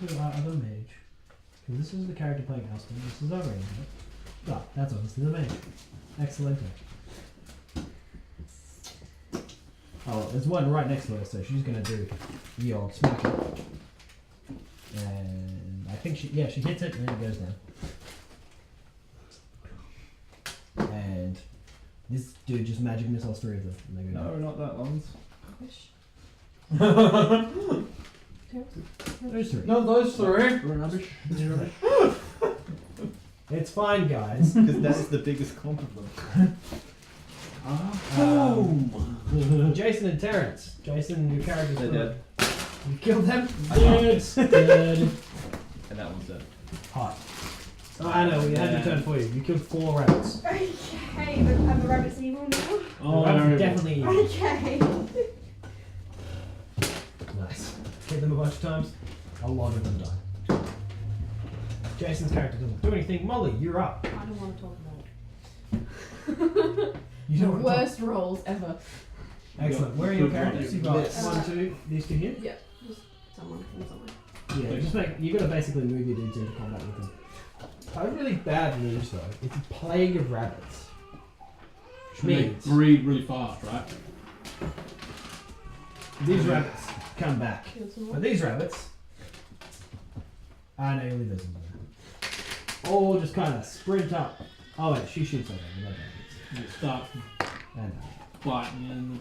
to our other mage. Because this is the character playing Alston. This is our ranger. Oh, that's obviously the mage. Excellent. Oh, there's one right next to her, so she's gonna do the old smack it. And I think she hits it and then it goes down. And this dude just magic missiles 3 of them and they go down. No, not that ones. Those 3. No, those 3. Rubbish. It's fine, guys. Because that's the biggest comp of them. Jason and Terrence. Jason, your characters They're dead. You killed them? Dead. Dead. And that one's dead. Hot. Oh, I know, we had your turn for you. You killed 4 rabbits. Okay, and the rabbit's evil now. The rabbits definitely evil. Okay. Nice. Hit them a bunch of times. A lot of them die. Jason's character doesn't do anything. Molly, you're up. I don't want to talk about You it. don't want to Worst rolls ever. Excellent. Where are your characters? You've got This. 1, 2, these 2 here? Yeah, just someone from somewhere. Yeah, just you gotta basically move your dudes into combat with them. A really bad news though, it's a plague of rabbits. Which They means breed really fast, right? these rabbits come back. Kill someone. But these rabbits are nearly visible. All just kind of sprint up. Oh wait, she shoots at them. That You start and biting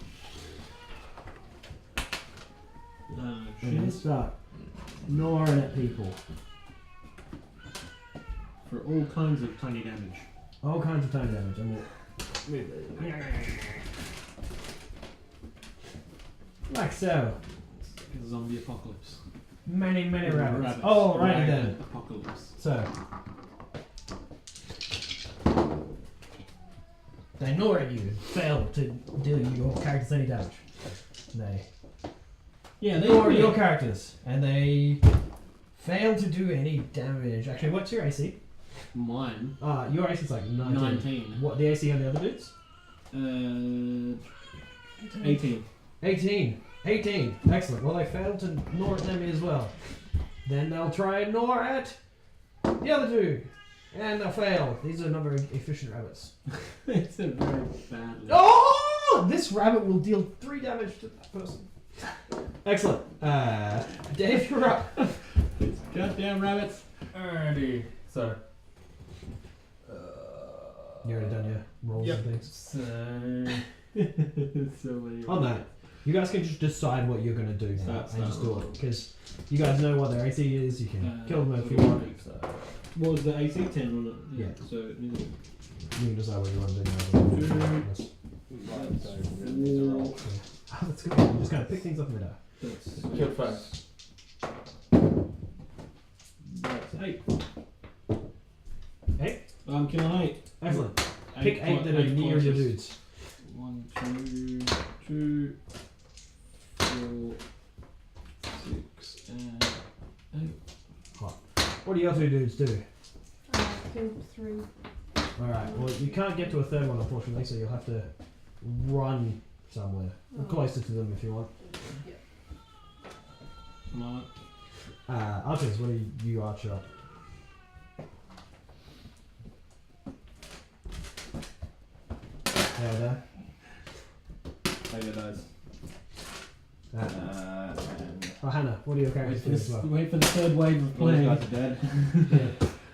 in. they start gnawing at people. For all kinds of tiny damage. All kinds of tiny damage. Like so. It's a zombie apocalypse. Many rabbits. Oh, righty then. Apocalypse. So. They gnaw at you, fail to do your characters any damage. They Yeah, they gnaw at your characters, and they fail to do any damage. Actually, what's your AC? Mine. Your AC is like 19. 19. What, the AC on the other dudes? 18. 18. 18. Excellent. Well, they failed to gnaw at them as well. Then they'll try and gnaw at the other two. And they'll fail. These are not very efficient rabbits. It's a very badly. Oh! This rabbit will deal 3 damage to that person. Excellent. Dave, you're up. Goddamn rabbits. Alrighty. So. You already done your rolls Yep. and things. So. So many. On that, you guys can just decide what you're going to do now Start and just do rolling. it. Because you guys know what their AC is. You can kill them if you want. What was the AC? 10, wasn't it? Yeah. So, You can decide what you want to do now. Oh, that's good. I'm just going to pick things up in the dark. that's Kill first. That's 8. 8? I'm killing 8. Excellent. Pick 8 that are near your dudes. 1, 2, 4, 6, and 8. What do your 2 dudes do? Killed 3. Alright, well, you can't get to a third one, unfortunately, so you'll have to run somewhere. Or closer to them if you want. Smart. Archers, what do you archer up? There. Over those. And Oh, Hannah, what do your characters do as well? Wait for the third wave of all those playing. guys are dead. Yeah.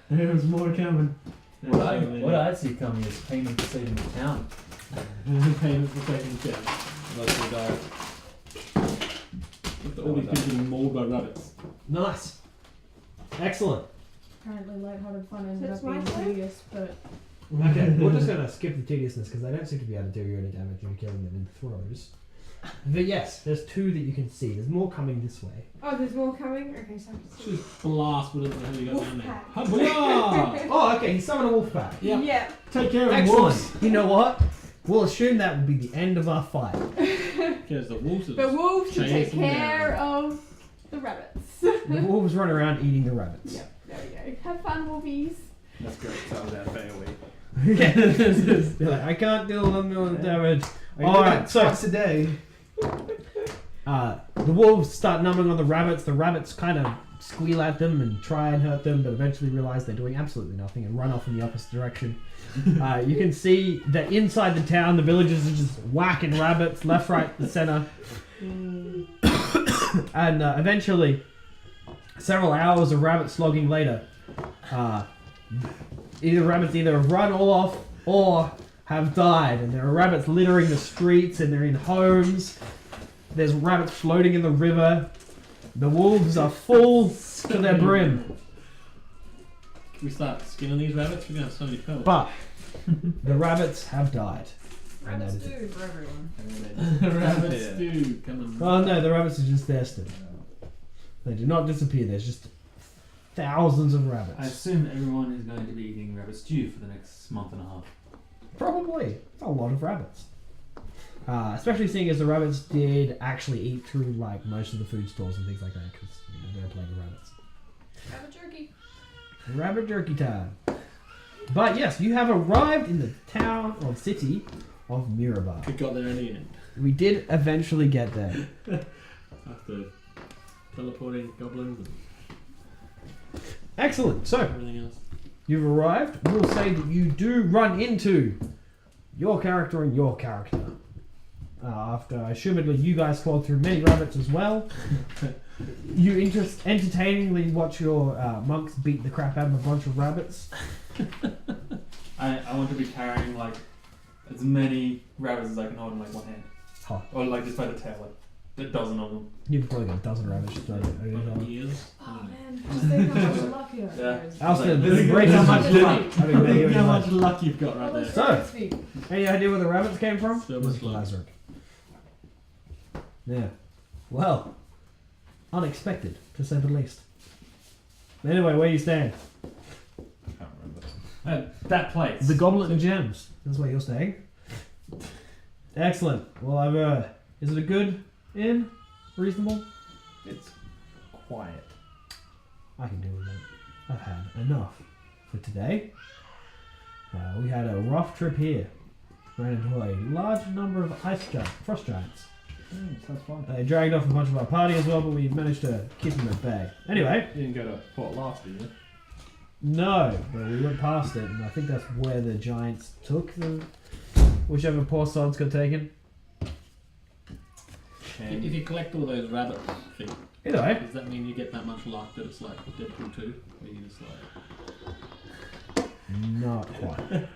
There's more coming. What I see coming is payment for saving the town. Payment for taking the town. Most will die. All these people getting mauled by rabbits. Nice. Excellent. Apparently lighthearted fun ended That's up being my turn? tedious, but Okay, we're just going to skip the tediousness because they don't seem to be able to do you any damage when you're killing them in throws. But yes, there's 2 that you can see. There's more coming this way. Oh, there's more coming? Okay, so I can see. Just blast whatever the hell you got down there. Wolfpack. Hubbah! Oh, okay, he summoned a wolf pack. Yeah. Yeah. Take care of them, Excellent. wolves. You know what? We'll assume that will be the end of our fight. Because the wolves are The wolves should take chasing care down. of the rabbits. The wolves run around eating the rabbits. Yep, there we go. Have fun, wolfies. That's great. So I was out of AoE. They're like, I can't deal with them damage. Alright, so twice a day. the wolves start numbing on the rabbits. The rabbits kind of squeal at them and try and hurt them, but eventually realize they're doing absolutely nothing and run off in the opposite direction. You can see that inside the town, the villagers are just whacking rabbits left, right, and center. And eventually, several hours of rabbit slogging later, rabbits either have run all off or have died, and there are rabbits littering the streets, and they're in homes. There's rabbits floating in the river. The wolves are full to their brim. Can we start skinning these rabbits? We're gonna have so many pelts. But the rabbits have died. And Rabbits that is do for everyone. Rabbits Yeah. do come and. Oh no, the rabbits are just there still. They do not disappear. There's just thousands of rabbits. I assume everyone is going to be eating rabbit stew for the next month and a half. Probably. It's a lot of rabbits. Especially seeing as the rabbits did actually eat through like most of the food stores and things like that because they're playing the rabbits. Rabbit jerky. Rabbit jerky time. But yes, you have arrived in the town or city of Mirabar. We got there in the end. We did eventually get there. After teleporting goblins Excellent. So, and everything else. you've arrived. We'll say that you do run into your character and your character. After, assumedly, you guys clawed through many rabbits as well. You entertainingly watch your monks beat the crap out of a bunch of rabbits. I want to be carrying like as many rabbits as I can hold in like one hand. Huh. Or like just by the tail, like a dozen of them. You've probably got a dozen rabbits. Just Like ears. Oh man, just think how much luckier it Yeah. is. Alistair, This this is is great how much This is luck. having met you in Look how life. much luck you've got right Oh, there. those So- rabbits' feet. Any idea where the rabbits came from? So much luck. Lazarus. Yeah. Well, unexpected, to say the least. Anyway, where you stand? I can't remember. That place. The Goblet and Gems. That's where you're staying. Excellent. Well, is it a good inn? Reasonable? It's quiet. I can deal with that. I've had enough for today. We had a rough trip here. Ran into a large number of frost giants. Sounds fun. They dragged off a bunch of our party as well, but we managed to keep them at bay. Anyway, You didn't go to Port Last, did you? no, but we went past it, and I think that's where the giants took the whichever poor sods got taken. If you collect all those rabbit feet, Either way, does that mean you get that much luck that it's like Deadpool 2? Where you just like. not quite.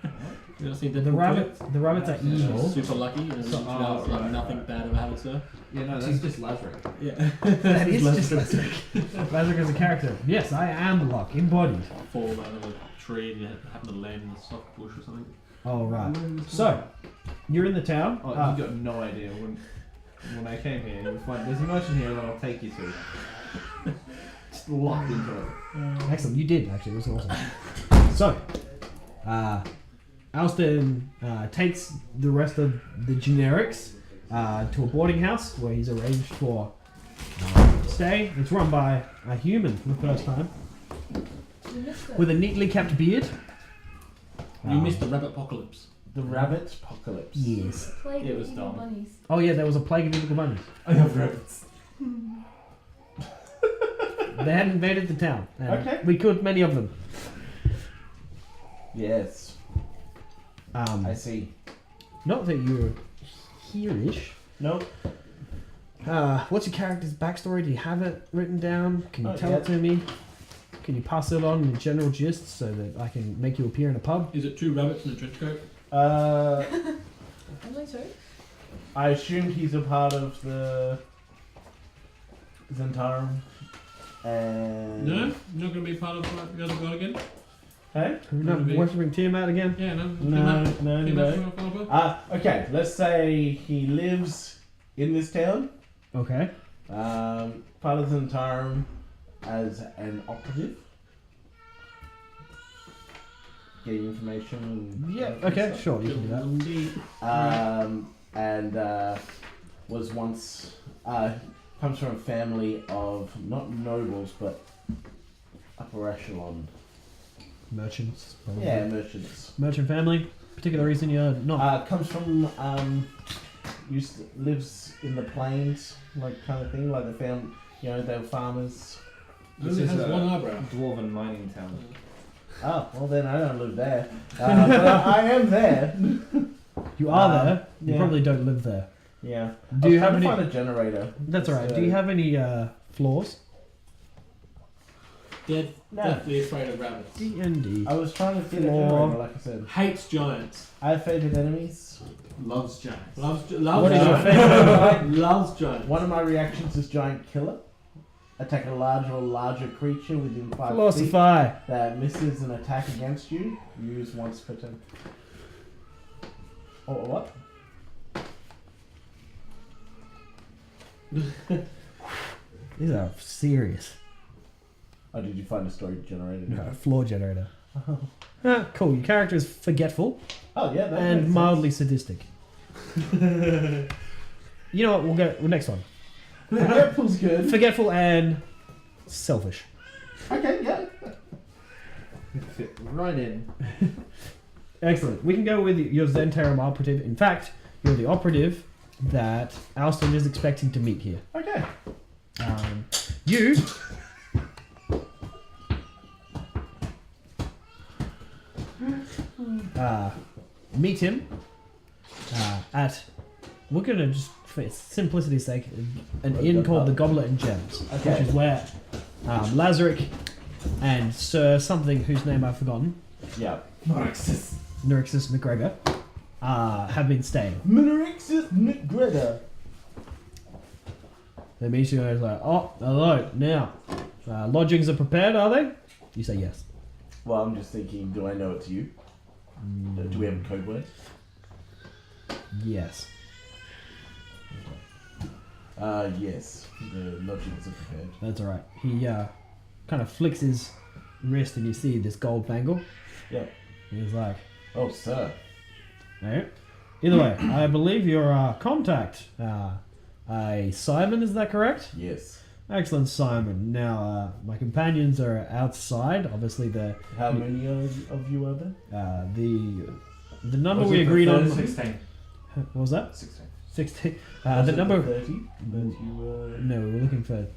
You ever seen Deadpool The 2? rabbits are evil. Super lucky and So- like right, nothing right. bad ever happens to her. Yeah, no, that's just Lazarus. Yeah. That is just Lazarus. Lazarus is a character. Yes, I am luck, embodied. Fall out of a tree and you happen to land in a soft bush or something. All right. So, you're in the town. Oh, you got no idea when I came here. You find there's a merchant here that I'll take you to. Just locked into it. Excellent. You did actually. It was awesome. So, Alston takes the rest of the generics to a boarding house where he's arranged for stay. It's run by a human for the first time You missed it. with a neatly kept beard. You missed the rabbit apocalypse. The rabbit apocalypse. Yes. Plague It of was evil dumb. bunnies. Oh yeah, there was a plague of evil bunnies. I have rabbits. They had invaded the town. And Okay. we killed many of them. Yes, I see. Not that you're here-ish. No. What's your character's backstory? Do you have it written down? Can you Oh, tell yeah. it to me? Can you pass it on in general gist so that I can make you appear in a pub? Is it two rabbits in a trench coat? Only two? I assumed he's a part of the Zentarum. And No? You're not going to be part of like, the other god again? Hey? We're not Maybe. worshipping Tiamat again? Yeah, no. No. Okay. Let's say he lives in this town. Okay. Part of the Zentarum as an operative. Getting information. And Yeah, and okay, stuff. sure, you can do that. And was once comes from a family of not nobles but upper echelon. Merchants, probably. Yeah, merchants. Merchant family. Particular reason you're not. Comes from lives in the plains, like kind of thing. Like they found, they were farmers. It only has one eyebrow. dwarven mining town. Oh, well then I don't live there. But I am there. You are there. You yeah. probably don't live there. Yeah. Do you have to any? find a generator? That's alright. So- Do you have any floors? Deathly afraid of rabbits. D&D. I was trying to get a Floor. generator, like I said. Hates giants. I have favorite enemies. Loves giants. Loves What is your giants. favorite? Loves giants. One of my reactions is giant killer. Attack a larger or larger creature within 5 feet Philosophy. that misses an attack against you. Use once per turn. Oh, what? These are serious. Oh, did you find a storage generator? No, floor generator. Cool. Your character is forgetful Oh, yeah, that and makes mildly sadistic. You know what? We'll go next one. sense. Forgetful's good. Forgetful and selfish. Okay, yeah. Fit right in. Excellent. We can go with your Zentarum operative. In fact, you're the operative that Alston is expecting to meet here. Okay. You meet him at, we're going to just, for simplicity's sake, an inn called the Goblet and Gems, Okay. which is where Lazaric and Sir something whose name I've forgotten, Yeah. Marxist. Nurixus McGregor, have been staying. Minorixus McGregor. They meet you and it's like, oh, hello, now, lodgings are prepared, are they? You say yes. Well, I'm just thinking, do I know it's you? Do we have a code word? Yes. Yes. The lodgings are prepared. That's alright. He kind of flicks his wrist and you see this gold bangle. Yeah. He's like, Oh, sir. no. Either way, I believe your contact, Simon, is that correct? Yes. Excellent, Simon. Now, my companions are outside. Obviously, How many of you are there? the number we agreed on. 16. What was that? 16. 60. Was The it number. 30 that you were... No, we were looking for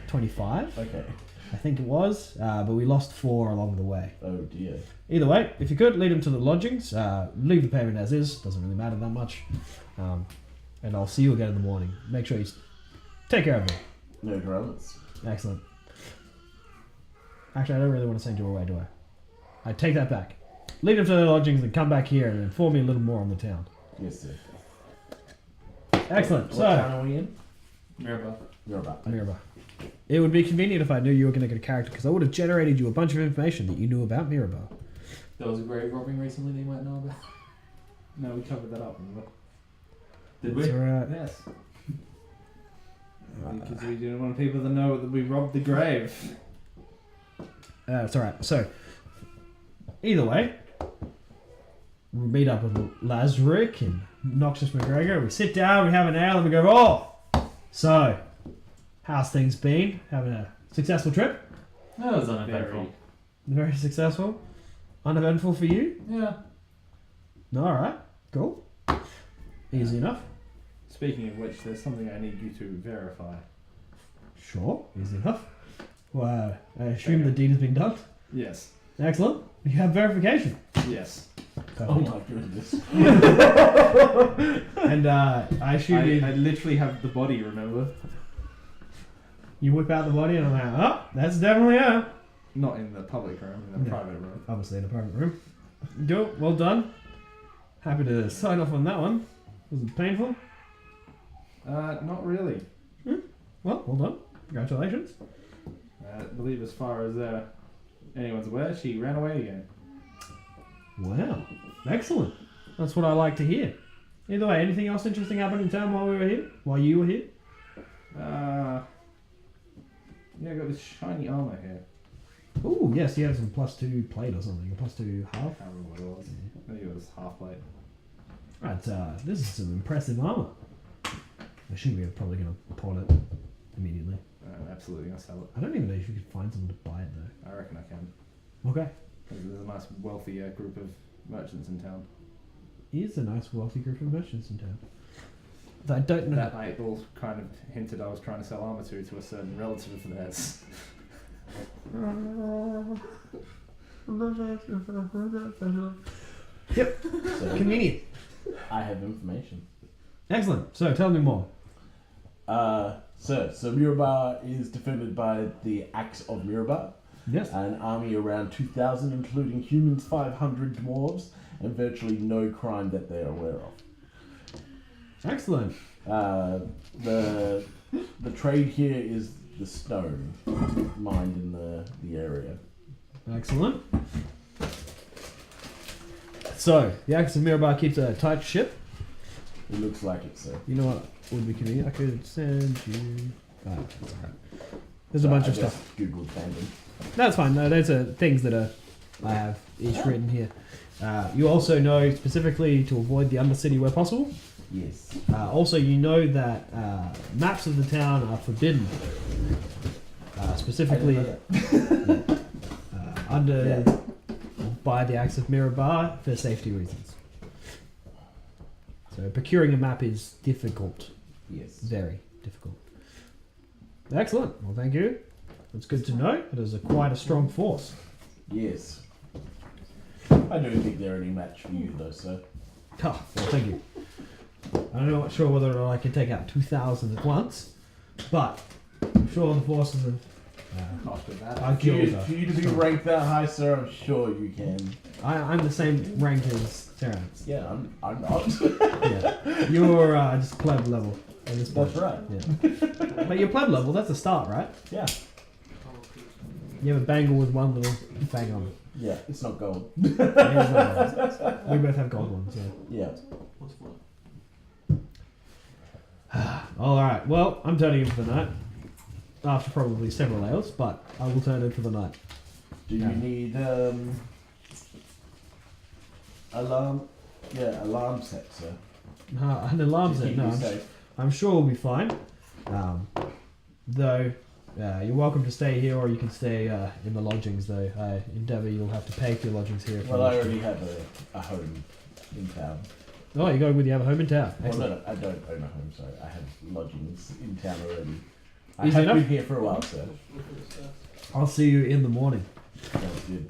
25. Okay. I think it was, but we lost 4 along the way. Oh, dear. Either way, if you could, lead him to the lodgings. Leave the payment as is. Doesn't really matter that much. And I'll see you again in the morning. Make sure you take care of me. No dramas. Excellent. Actually, I don't really want to send you away, do I? I take that back. Lead him to the lodgings and come back here and inform me a little more on the town. Yes, sir. Excellent. What So, town are we in? Mirabelle. You're about. Mirabah. It would be convenient if I knew you were going to get a character, because I would have generated you a bunch of information that you knew about Mirabah. There was a grave robbing recently that you might know about. No, we covered that up. Remember? Did we? It's alright. Yes. Because we didn't want people to know that we robbed the grave. It's alright. So, either way, we meet up with Lazaric and Noxious McGregor. We sit down, we have an ale, and we go, oh! So, how's things been? Having a successful trip? That was uneventful. Very successful? Uneventful for you? Yeah. Alright, cool. Easy enough. Speaking of which, there's something I need you to verify. Sure, easy enough. Well, I assume the deed has been done. Yes. Excellent. You have verification. Yes. Oh my goodness. And I assume I literally have the body, remember? you whip out the body and I'm like, oh, that's definitely her. Not in the public room, in the No. private room. Obviously in a private room. Do it. Well done. Happy to sign off on that one. Was it painful? Not really. Well done. Congratulations. I believe as far as anyone's aware, she ran away again. Wow. Excellent. That's what I like to hear. Either way, anything else interesting happened in town while we were here? While you were here? Yeah, I got this shiny armor here. Ooh, yes, you had some +2 plate or something. A +2 half. I can't remember what it was. I think it was half plate. Right, this is some impressive armor. I assume we're probably going to pawn it immediately. I'm absolutely gonna sell it. I don't even know if you could find someone to buy it though. I reckon I can. Okay. There's a nice wealthy group of merchants in town. Is a nice wealthy group of merchants in town. I don't know. That night all kind of hinted I was trying to sell armor to a certain relative of theirs. Yep. So Convenient. I have information. Excellent. So tell me more. So Mirabar is defended by the Axe of Mirabar, Yes. an army around 2,000, including humans, 500 dwarves, and virtually no crime that they are aware of. Excellent. The trade here is the stone mined in the area. Excellent. So the Axe of Mirabar keeps a tight ship. It looks like it, sir. You know what would be convenient? I could send you. Oh, that's alright. There's a bunch of stuff. Googled fandom. That's fine. No, those are things that I have each written here. You also know specifically to avoid the Undercity where possible. Yes. Also, you know that maps of the town are forbidden. Specifically under by the Axe of Mirabar for safety reasons. So procuring a map is difficult. Yes. Very difficult. Excellent. Well, thank you. It's good to know. It is quite a strong force. Yes. I don't think they're any match for you, though, sir. Oh, well, thank you. I'm not sure whether or not I can take out 2,000 at once, but I'm sure the forces of After that. our For you, guild are for you to be strong. ranked that high, sir, I'm sure you can. I'm the same rank as Terrence. Yeah, I'm not. Yeah. You're just pleb level at this point. That's right. Yeah. But you're pleb level, that's a start, right? Yeah. You have a bangle with one little bang on it. Yeah, it's not gold. Here's one. We both have gold ones, yeah. Yeah. What's what? Alright, well, I'm turning in for the night. After probably several hours, but I will turn in for the night. Do you Yeah. need alarm? Yeah, alarm set, sir. An alarm To set, keep no, you I'm, safe. I'm sure we'll be fine. Though, you're welcome to stay here or you can stay in the lodgings, though. I endeavour you'll have to pay for your lodgings here. If Well, you I wish to. already have a home in town. Oh, you're going with you have a home in town. Well, Excellent. no, I don't own a home, sorry. I have lodgings in town already. I Easy have enough. been here for a while, sir. I'll see you in the morning. Sounds good.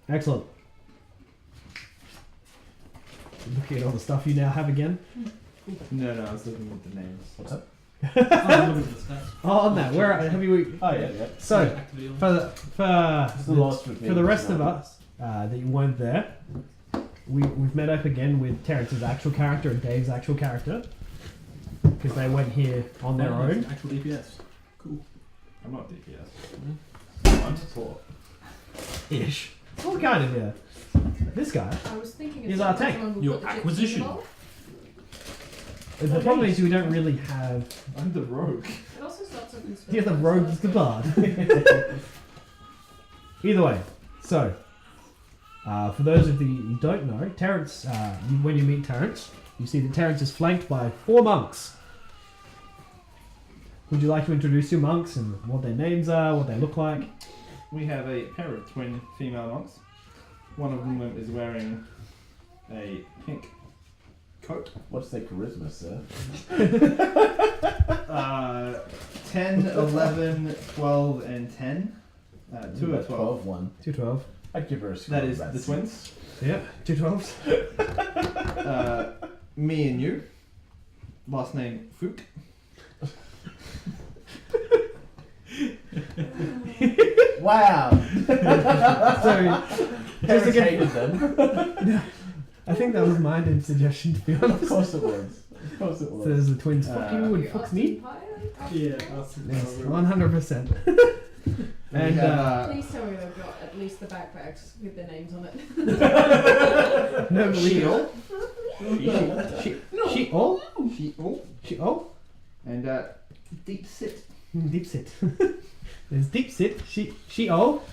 Excellent. Looking at all the stuff you now have again. No, I was looking at the names. What's up? Oh, look at the stats. Oh, on that. Where have you? Oh, yeah, yeah. So Actively on. It's the lost with me. for the rest of us that you weren't there, we've met up again with Terrence's actual character and Dave's actual character because they went here on their Oh, own. it's Actual DPS. Cool. I'm not DPS. I'm support. Ish. What kind of yeah? This guy. I was thinking Here's our tank. someone will Your put the chips in acquisition. the bowl. The problem is we don't really have. I'm the rogue. It also starts with this. You're the rogue's the bard. Either way, so for those of you who don't know, Terrence, when you meet Terrence, you see that Terrence is flanked by 4 monks. Would you like to introduce your monks and what their names are, what they look like? We have a pair of twin female monks. One of them is wearing a pink coat. What's their charisma, sir? 10, 11, 12, and 10. 2 are 12. One. 212. I'd give her a score. That is about the 6. twins. Yeah, 212s. Me and you. Last name Fook. Wow! So, just to Terrence get, hated them. I think that was my suggestion to be Of honest. course it was. Of course it So was. there's the twins fuck you and You fucks Austin me. Pie? Yeah. Yes, 100%. And we have, Please tell me they've got at least the backpacks with their names on it. no, Sheol. she all? Sheol. She all? And Deep Sit. Deep sit. There's deep sit. She all.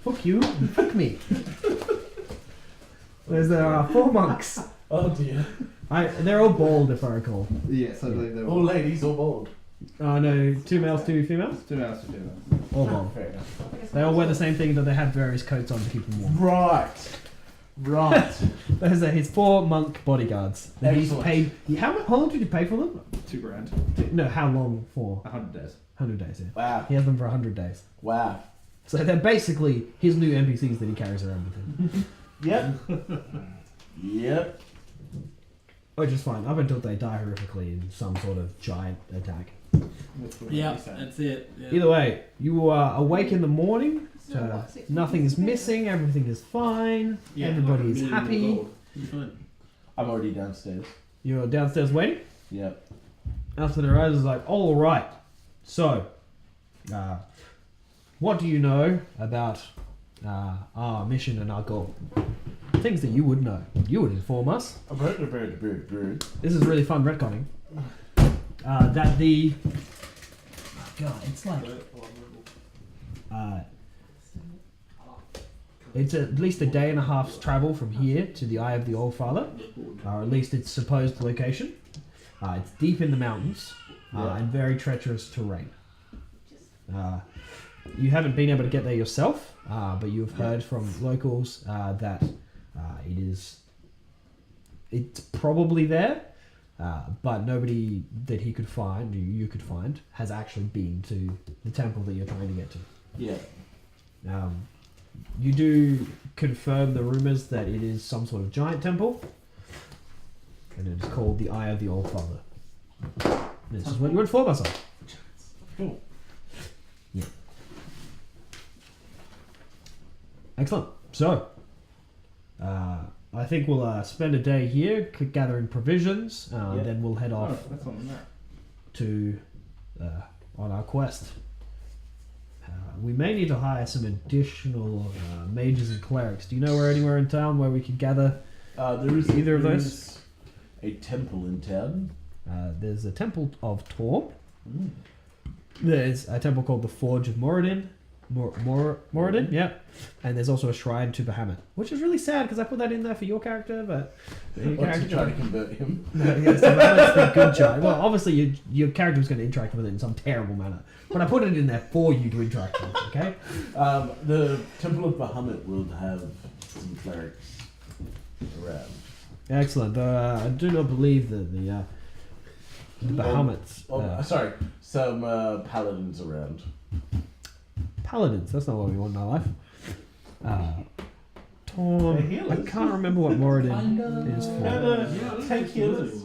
Fuck you. And fuck me. There are 4 monks. Oh dear. They're all bald, if I recall. Yes, I believe they're All ladies, all bald. Oh no, 2 males, 2 females. 2 males to females. All bald. Fair enough. They all wear the same thing, though they have various coats on to keep them warm. Right. Right. Those are his 4 monk bodyguards. That he's Excellent. paid. How long did you pay for them? $2,000. No, how long for? 100 days. 100 days, yeah. Wow. He has them for 100 days. Wow. So they're basically his new NPCs that he carries around with him. Yep. Yep. Which is fine, up until they die horrifically in some sort of giant attack. That's what Yeah, you said. that's it. Yeah. Either way, you are awake in the morning. So what, 6 Nothing is months? missing, everything is fine, Yeah, everybody is $1 million happy. gold. You're fine. I'm already downstairs. You're downstairs waiting. Yep. Alston arises like, all right. So, what do you know about our mission and our goal? Things that you would know. You would inform us. This is really fun retconning. That the God, it's like it's at least a day and a half's travel from here to the Eye of the Old Father, or at least its supposed location. It's deep in the mountains and very treacherous terrain. You haven't been able to get there yourself, but you've heard from locals that it's probably there, but nobody that he could find, you could find, has actually been to the temple that you're trying to get to. Yeah. You do confirm the rumors that it is some sort of giant temple, and it is called the Eye of the Old Father. This is what you inform us of. Cool. Yeah. Excellent. So, I think we'll spend a day here gathering provisions, then we'll head off Oh, that's on the map. to on our quest. We may need to hire some additional mages and clerics. Do you know anywhere in town where we could gather? There is Either of there those? is a temple in town. There's a temple of Torm. Mm. There's a temple called the Forge of Moradin. Moradin, yep. And there's also a shrine to Bahamut, which is really sad because I put that in there for your character, but your Or to try to convert him. No, yes, so Bahamut's the good giant. Well, obviously your character was going to interact with it in some terrible manner, but I put it in there for you to interact with. Okay. The Temple of Bahamut will have some clerics around. Excellent. I do not believe that the Bahamuts. Sorry, some paladins around. Paladins, that's not what we want in our life. Torm, They're healers. I can't remember what Moradin is for. Take healers.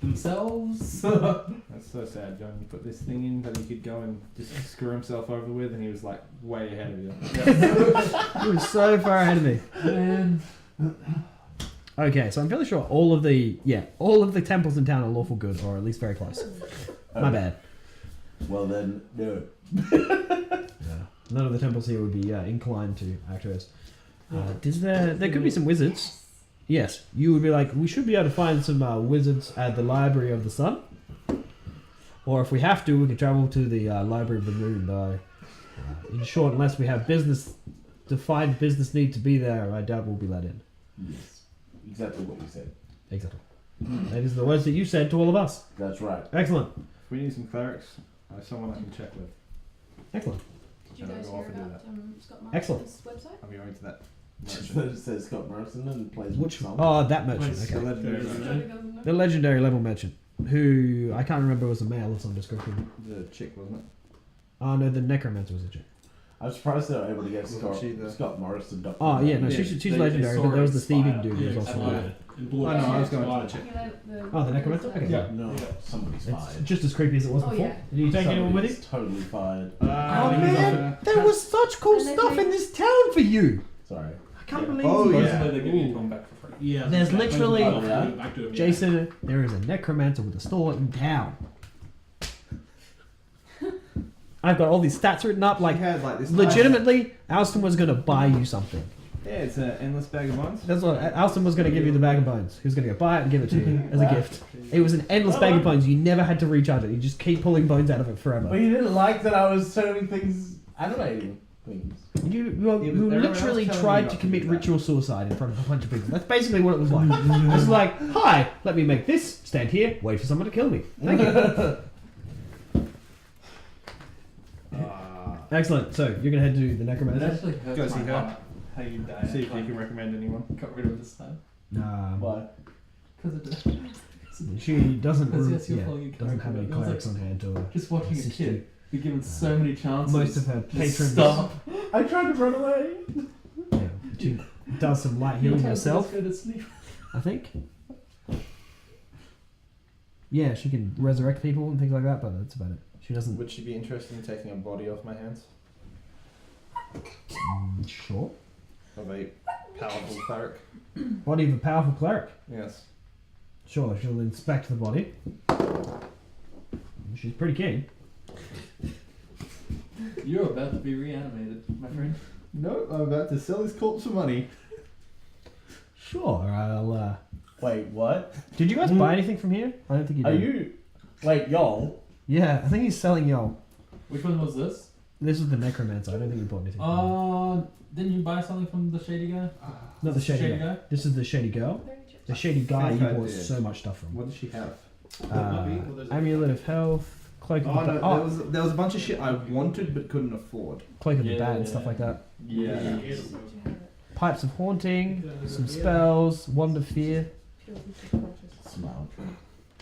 Themselves. That's so sad, John. You put this thing in that he could go and just screw himself over with, and he was like way ahead of you. You were so far ahead of me. Man. Okay, so I'm fairly sure all of the temples in town are lawful good, or at least very close. My bad. Well then, no. None of the temples here would be inclined to act as. There could be some wizards. Yes, you would be like, we should be able to find some wizards at the Library of the Sun. Or if we have to, we could travel to the Library of the Moon, though. In short, unless we have defined business need to be there, I doubt we'll be let in. Yes, exactly what you said. Exactly. That is the words that you said to all of us. That's right. Excellent. If we need some clerics, I have someone I can check with. Excellent. Did you And I'll guys go hear off and do about Scott Excellent. Morrison's website? I'll be going to that. It says Scott Morrison and plays Which with Oh, that merchant. Wait, The Okay. legendary Yeah. merchant. Johnny doesn't know. The legendary level merchant, who I can't remember was a male of some description. The chick, wasn't it? Oh no, the necromancer was a chick. I'm surprised they were able to get Wasn't she the- Scott Morrison. Dr. Oh yeah, no, Yeah, she's they legendary, saw but there was the it thieving expire. dude who was Yeah, also. expired. In Blood. Oh, no, I was going to Expired. check. Oh, the necromancer? Okay. Yeah. No, somebody's It's fired. just as creepy as it was Oh, before. yeah. Did you take anyone with you? Somebody's totally fired. Oh man, there was such cool And then stuff they- in this town for you. Sorry. I can't Yeah. believe Oh, it. yeah. Supposedly they're giving it to him back for free. Yeah. There's that- literally- that was Yeah. back to him, yeah. Jason, there is a necromancer with a store in town. I've got all these stats written up. Like, had like this. legitimately, Alston was going to buy you something. Yeah, it's an endless bag of bones. That's what Alston was going to give you the bag of bones. He was going to go buy it and give it to you as a Wow. gift. It was an endless bag of bones. You never had to recharge it. You just keep pulling bones out of it But forever. you didn't like that I was turning things, animating things. You everyone else literally telling you tried not to to commit do that. ritual suicide in front of a bunch of people. That's basically what it was like. It was like, hi, let me make this, stand here, wait for someone to kill me. Thank you. Excellent. So, you're going to head to the It necromancer? actually hurts Go see my her. heart how you die. See if you can recommend anyone. Got rid of the stud. Why? Because She doesn't, Because yes, you're yeah, following your doesn't have any character. I was clerics on hand to just watching a assist you. kid You're given so many chances. Most of her Just patrons. stop. I tried to run away. Yeah, she does some light healing herself, Go to sleep. I think. Yeah, she can resurrect people and things like that, but that's about it. She doesn't. Would she be interested in taking a body off my hands? Sure. Of a powerful cleric? Body of a powerful cleric. Yes. Sure, she'll inspect the body. She's pretty keen. You're about to be reanimated, my friend. No, I'm about to sell his corpse for money. Sure, I'll. Wait, what? Did you guys buy anything from here? I don't think you Are did. you? Wait, y'all. Yeah, I think he's selling y'all. Which one was this? This is the necromancer. I don't think you bought anything. from him. Didn't you buy something from the shady guy? Not the shady guy. This is the shady girl. The shady guy you think I bought did. so much stuff from. What does she have? Amulet of health, cloak of Oh the no, bad, there was a bunch of shit I wanted but couldn't afford. cloak of the Yeah, bad, and yeah, stuff yeah. like that. Yeah. Pipes of haunting, some spells, wand of fear, Smile.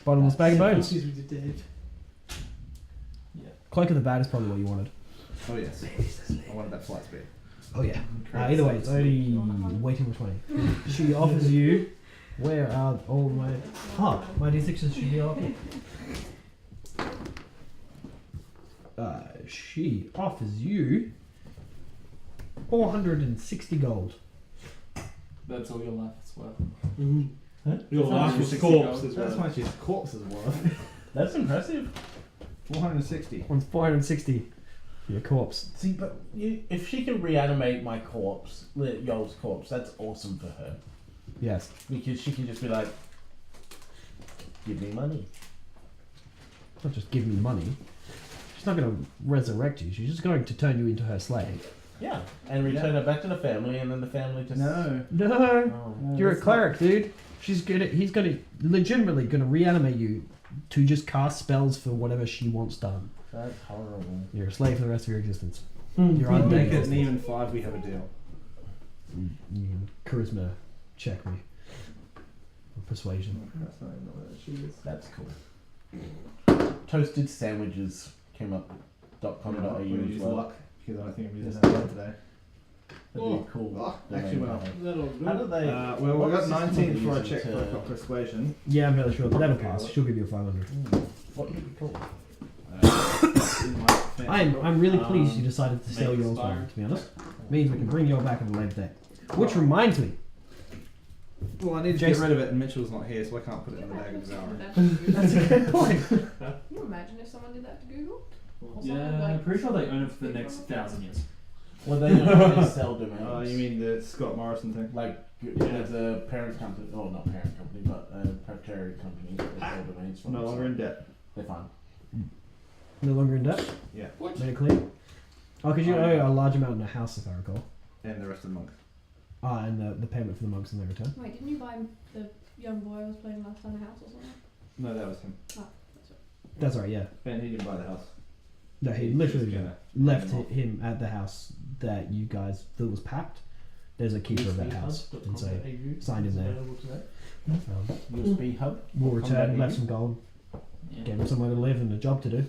bottomless bag of bones. Yeah. Cloak of the bad is probably what you wanted. Oh yes. I wanted that flight speed. Oh yeah. Either way, it's only waiting for 20. She offers you. Where are all my? Oh, my D6s should be up here. She offers you 460 gold. That's all your life is worth. Your life was corpse as That's well. why she's corpse as well. That's impressive. 460. On 460 for your corpse. See, but if she can reanimate my corpse, y'all's corpse, that's awesome for her. Yes. Because she can just be like, give me money. Not just give me money. She's not going to resurrect you. She's just going to turn you into her slave. Yeah. And return her back to the family, and then the family just. No. No. Oh. You're a cleric, dude. He's gonna legitimately gonna reanimate you to just cast spells for whatever she wants done. That's horrible. You're a slave for the rest of your existence. Hmm. You're I'll make undead. it an even 5, we have a deal. You can charisma check me. Or persuasion. That's not even what she is. That's cool. Toasted sandwiches came up. .com.au I'm going to as use well. luck because I don't think I'm using that today. That'd be cool. Oh, actually, well. How do they? Well, we what got system are 19 they for a using check to- for persuasion. Yeah, I'm fairly sure. That'll pass. She'll give you a 500. What would be cool? I'm really pleased you decided to sell make yours expire. one, to be honest. Means we can bring your back at a later date. Which reminds me. Well, I need to Jason- get rid of it, and Mitchell's not here, so I can't put it in the bag of devour. That's a good point. Can you imagine if someone did that to Google? Yeah, I'm pretty sure they own it for the next 1,000 years. Well, they only sell domains. Oh, you mean the Scott Morrison thing? Like, there's a parent company, oh, not parent company, but a proprietary company that they sell domains from. No longer in debt. They're fine. No longer in debt? Yeah. Very clear. Oh, because you owe a large amount in a house, if I recall. And the rest of the monk. Ah, and the payment for the monks and their return. Wait, didn't you buy the young boy I was playing last time a house or something? No, that was him. That's right, yeah. Ben, he didn't buy the house. No, he literally was gonna left hand him off. him at the house that you guys, that was packed. There's a keeper of that house. And so, signed in there. USB hub. we'll return, .com.au. left some gold, Yeah. gave him somewhere to live and a job to do.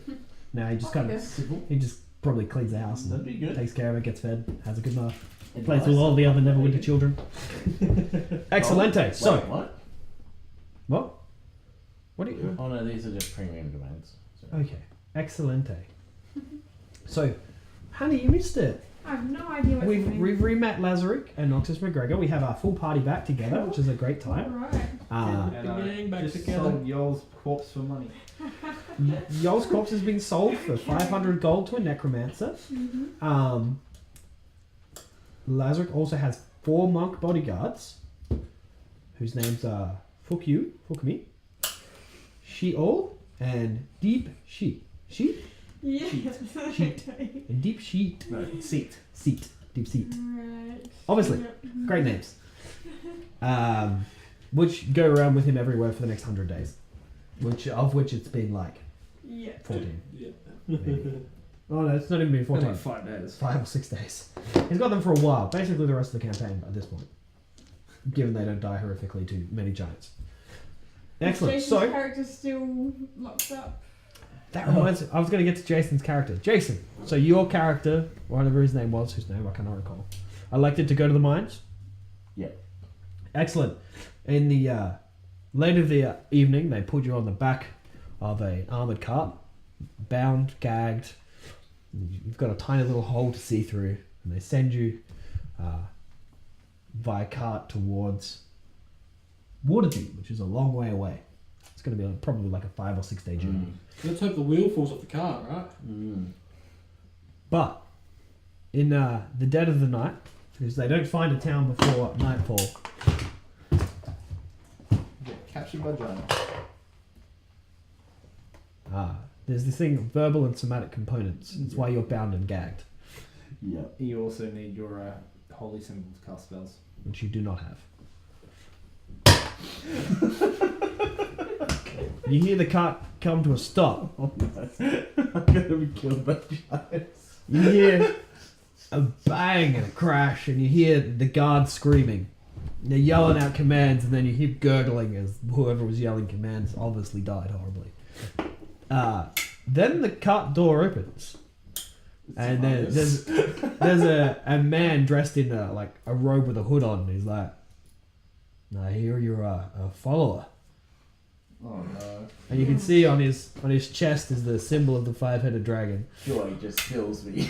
Now he just kind of, he just probably cleans the house That'd and be good. takes care of it, gets fed, has a good laugh. Plays with all the other Neverwinter children. Excellente. So, Wait, what? what? What do you... Oh no, these are just premium domains. So. Okay. Excellente. So, honey, you missed it. I have no idea what's We've happening. re-met Lazarick and Noctis McGregor. We have our full party back together, which is a great time. Alright. And Getting back just together. sold Yoel's corpse for money. Yoel's corpse has been sold for 500 gold to a necromancer. Lazarick also has 4 monk bodyguards, whose names are Fuck You, Fuck Me, Sheol, and Deep Sheet. Sheet? Yeah. Sheet. And Deep Sheet. No, seat. Seat. Deep Seat. Right. Obviously. Yep. Great names. Which go around with him everywhere for the next 100 days. Of which it's been like Yeah. 14. Yeah. Maybe. Oh no, it's not even been 14. 5 days. 5 or 6 days. He's got them for a while. Basically the rest of the campaign at this point. Given they don't die horrifically to many giants. Excellent. Jason's So, character's still locked up. That reminds me, I was going to get to Jason's character. Jason, so your character, whatever his name was, whose name I cannot recall, elected to go to the mines? Yeah. Excellent. In the late of the evening, they put you on the back of an armoured cart, bound, gagged. You've got a tiny little hole to see through, and they send you via cart towards Waterdeep, which is a long way away. It's going to be probably like a 5 or 6 day journey. Let's hope the wheel falls off the car, right? But in the dead of the night, because they don't find a town before nightfall, Get captured by giants. there's this thing, verbal and somatic components. That's why you're bound and gagged, Yeah. You also need your holy symbol to cast spells. which you do not have. You hear the cart come to a stop. Oh no. I'm gonna be killed by giants. You hear a bang and a crash, and you hear the guards screaming. They're yelling out commands, and then you hear gurgling as whoever was yelling commands obviously died horribly. Then the cart door opens, and there's a man dressed in a robe with a hood on. He's like, "I hear you're a follower." Oh no. And you can see on his chest is the symbol of the 5-headed dragon. Joy just kills me.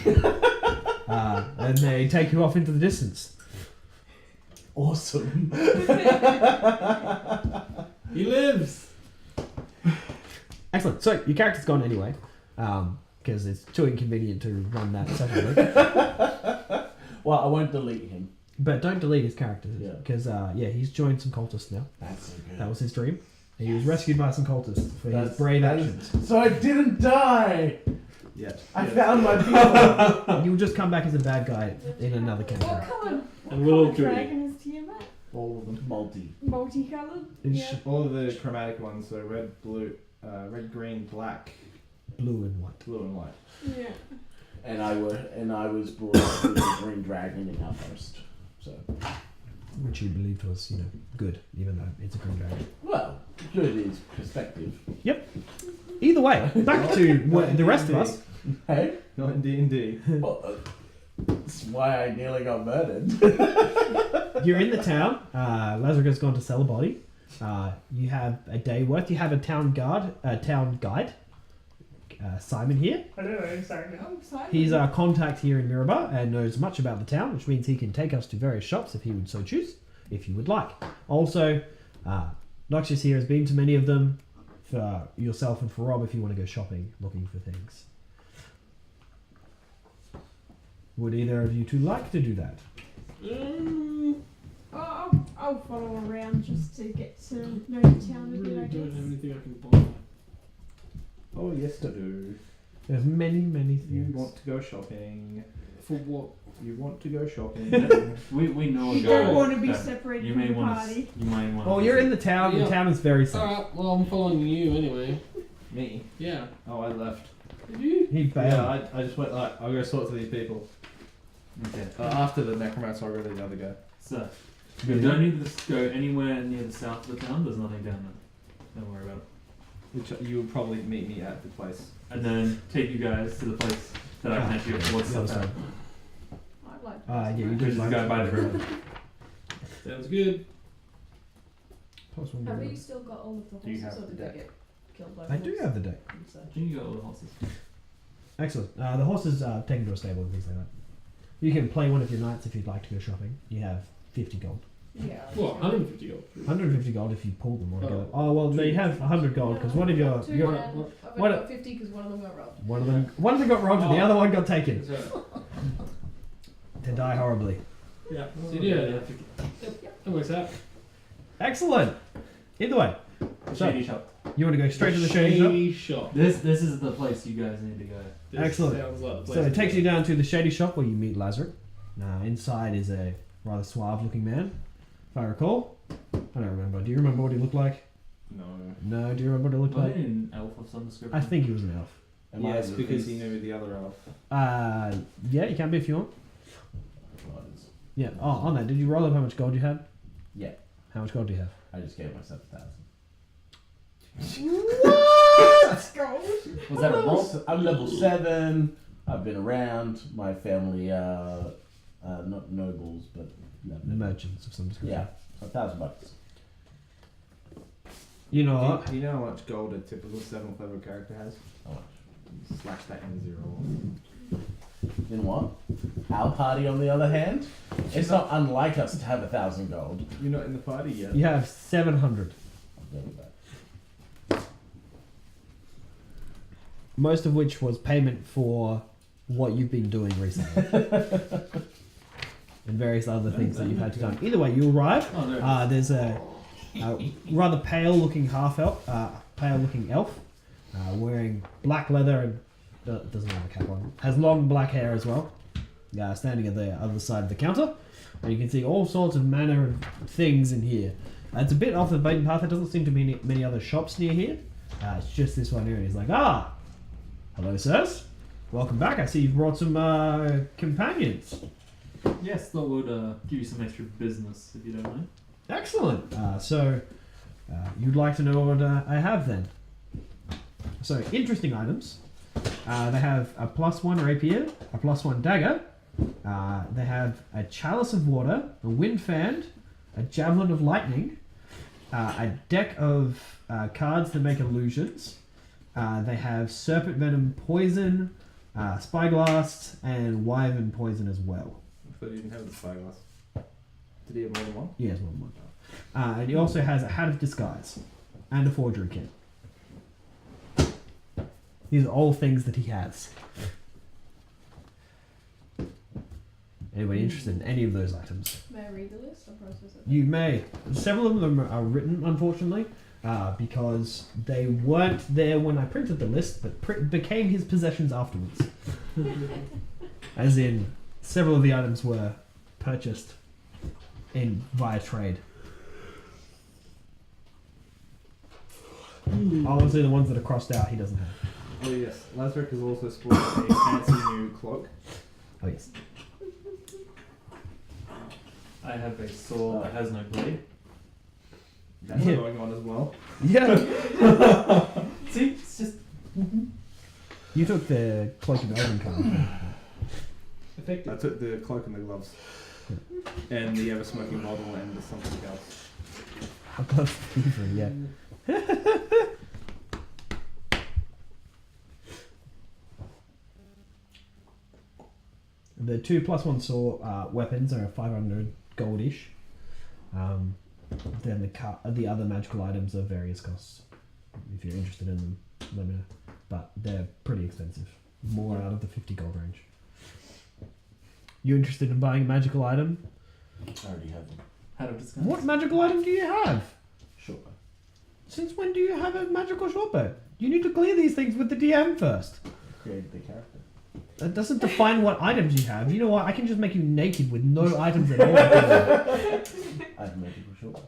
And they take you off into the distance. Awesome. He lives! Excellent. So your character's gone anyway, because it's too inconvenient to run that separately. Well, I won't delete him. But don't delete his character, Yeah. because he's joined some cultists now. That's so good. That was his dream. He was rescued by some cultists for his That's- brave that actions. So I didn't die. Yeah. I found my people. You'll just come back as a bad guy in another What campaign. colour? And we'll all What kill colour you. dragon is Tiamat? All of them. Multi. Multicoloured? It's Yeah. All of the chromatic ones, so red, blue, red, green, black, blue and white. blue, and white. Yeah. And I was brought up with a green dragon in our first. So Which you believed was, good, even though it's a green dragon. well, good is perspective. Either way, back to the rest of us. Hey? Not in D&D. Well, that's why I nearly got murdered. You're in the town. Lazarus gone to sell a body. You have a day worth. You have a town guide, Simon here. I don't know, sorry. I'm excited. He's our contact here in Mirabar and knows much about the town, which means he can take us to various shops if he would so choose, if you would like. Also, Noxious here has been to many of them for yourself and for Rob if you want to go shopping, looking for things. Would either of you two like to do that? I'll follow around just to get to know the town a bit, Really I don't have guess. anything I can buy. Oh, yes, I do. There's many, many You things. want to go shopping. For what? You want to go shopping. We know a You guy. don't want to be that separated You from may the want party. to. You might want. Oh, you're in the town. Yeah. The town is very safe. Alright, well, I'm following you anyway. Me? Yeah. Oh, I left. Did you? He bailed. Yeah, I just went like, I'll go talk to these people. Okay. After the necromancer, I'll go to the other guy. So you don't need to go anywhere near the south of the town. There's nothing down there. Don't worry about it. Which you will probably meet me at the place. And then take you guys to the place that I can actually afford The other stuff side. at. I'd like Yeah, you Which do is like go by the river. Sounds good. Plus one Have more. you still got all of the Do you horses, have or the did they deck? get killed by I do wolves? have the deck. So- I think you got all the horses. Excellent. The horses are taken to a stable and things like that. You can play one of your knights if you'd like to go shopping. You have 50 gold. Yeah. What? 150 gold. 150 gold if you pull them all together. Oh, well, they have 100 gold because one of your, Two your grand. what- I've what- only got 50 because one of them got robbed. one of them got robbed and the other one got taken to die horribly. Yeah. So yeah, that works out. Excellent. Either way, So- Shady shop. you want to go straight to the shady shop. shop. This is the place you guys need to go. This Excellent. Sounds like the So place it to takes go. you down to the shady shop where you meet Lazarus. Inside is a rather suave-looking man, if I recall. I don't remember. Do you remember what he looked like? No. No. Do you remember what he looked Was like? it an elf of some description? I think he was an elf. Am I Yes, the because beast? he knew the other elf. Yeah, you can be if you want. Was. Yeah. Oh, on that, did you roll up how much gold you had? Yeah. How much gold do you have? I just gave myself 1,000. Was that a roll? I'm level 7. I've been around. My family are not nobles, but Merchants of some description. yeah, $1,000. You know what? Do you know how much gold a typical 7th level character has? How much? Slash that in 0. In what? Our party, on the other hand, it's not unlike us to have 1,000 gold. You're not in the party yet. You have 700. I'll go with that. Most of which was payment for what you've been doing recently. And various other things that you've had to do. Either way, you arrive. Oh, there. There's a rather pale-looking pale-looking elf, wearing black leather and doesn't have a cap on. Has long black hair as well. Standing at the other side of the counter, and you can see all sorts of manner of things in here. It's a bit off the beaten path. There doesn't seem to be many other shops near here. It's just this one here, and he's like, hello, sirs. Welcome back. I see you've brought some companions. Yes, that would give you some extra business if you don't mind. Excellent. So, you'd like to know what I have then? So, interesting items. They have a +1 rapier, a +1 dagger. They have a chalice of water, a wind fan, a javelin of lightning, a deck of cards that make illusions. They have serpent venom poison, spyglass, and wyvern poison as well. I thought you didn't have the spyglass. Did he have more than one? He has one more. And he also has a hat of disguise and a forgery kit. These are all things that he has. Anybody interested in any of those items? May I read the list or process it? You may. Several of them are written, unfortunately, because they weren't there when I printed the list, but became his possessions afterwards. As in, several of the items were purchased via trade. Obviously, the ones that are crossed out, he doesn't have. Oh yes, Lazarek has also sported a fancy new cloak. Oh yes. I have a sword that has no blade. That's Yeah. going on as well. Yeah. See, it's just You took the cloak of Elven card. I effective. took the cloak and the gloves. And the ever smoking bottle and the something else. I've got fever, yeah. The 2 +1 sword weapons are 500 goldish. Then the other magical items are various costs. If you're interested in them, let me know. But they're pretty expensive. More out of the 50 gold range. You interested in buying a magical item? I already have them. Hat of disguise. What magical item do you have? Sure. Since when do you have a magical shortbow? You need to clear these things with the DM first. Created the character. That doesn't define what items you have. You know what? I can just make you naked with no items at all. I have magical short.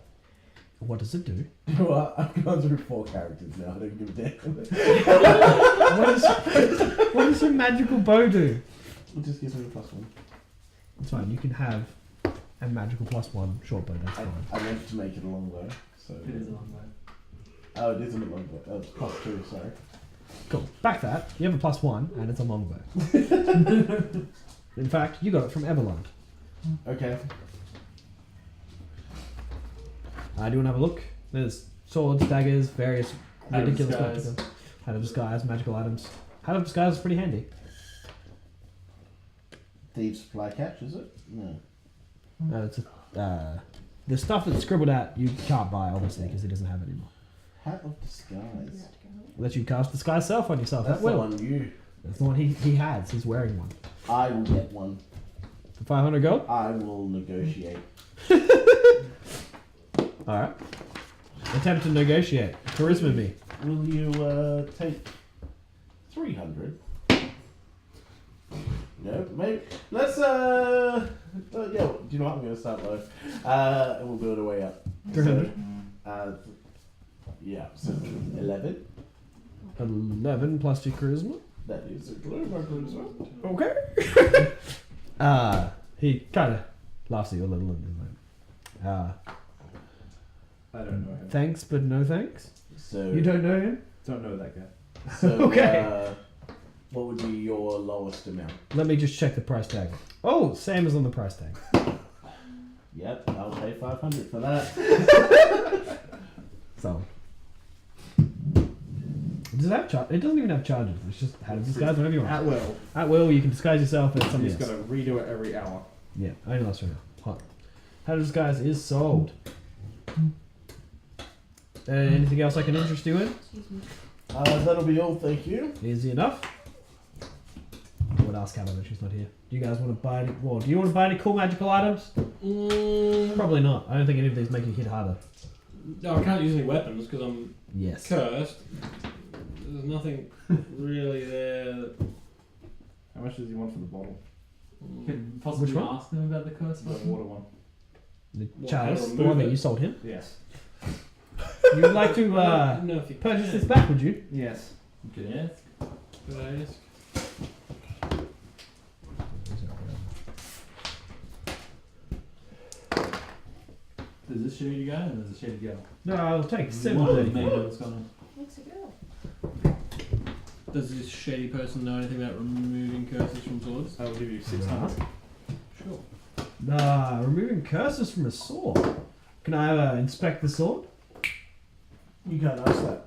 What does it do? Well, I've gone through 4 characters now. I don't give a damn. What does your magical bow do? It just gives me a +1. It's fine. You can have a magical +1 short bow. That's fine. I meant to make it a longbow, so. It is a long way. Oh, it isn't a longbow. Oh, it's +2. Sorry. Cool. Back that. You have a +1, and it's a longbow. In fact, you got it from Everland. Okay. Do you want to have a look? There's swords, daggers, various Hat of ridiculous disguise. magical. Hat of disguise, magical items. Hat of disguise is pretty handy. Thieves supply catch, is it? No. It's the stuff that's scribbled out you can't buy, obviously, because he doesn't have it anymore. Hat of disguise. Let you cast disguise self on yourself. That's That the will. one you. That's the one he has. He's wearing one. I will get one. For 500 gold? I will negotiate. Alright. Attempt to negotiate. Charisma me. Will you take 300? No, maybe. Let's yeah. Do you know what? I'm gonna start low. And we'll build our way up. 300. So, yeah. So 11. 11 plus 2 charisma. That is a glue marker as well. Okay. He kind of laughs at you a little and is like, I don't know him. thanks, but no thanks. So You don't know him? Don't know that guy. So, Okay. what would be your lowest amount? Let me just check the price tag. Oh, Sam is on the price tag. Yep, I'll pay 500 for that. So. Does it have it doesn't even have charges. It's just how to disguise whenever you want. At will. At will, you can disguise yourself as You somebody just else. gotta redo it every hour. Yeah, only lasts for an hour. Hot. How to disguise is sold. Anything else I can interest you in? Excuse me. That'll be all, thank you. Easy enough. I would ask Hannah, but she's not here. Do you guys want to buy any? Well, do you want to buy any cool magical items? Probably not. I don't think any of these make you hit harder. No, I can't use any weapons because I'm Yes. cursed. There's nothing really there. How much does he want for the bottle? Could possibly Which one? ask them about the curse The weapon. water one. The Well, chalice, how to the one that remove you sold him. Yes. You would like to I don't know if you purchase can. this back, would you? Yes. Good ask. Could I ask? There's a shady guy and there's a shady girl. No, I'll take One of 730. them maybe what's going on. What's a girl? Does this shady person know anything about removing curses from swords? I will give you 600. Sure. Removing curses from a sword. Can I inspect the sword? You can't ask that.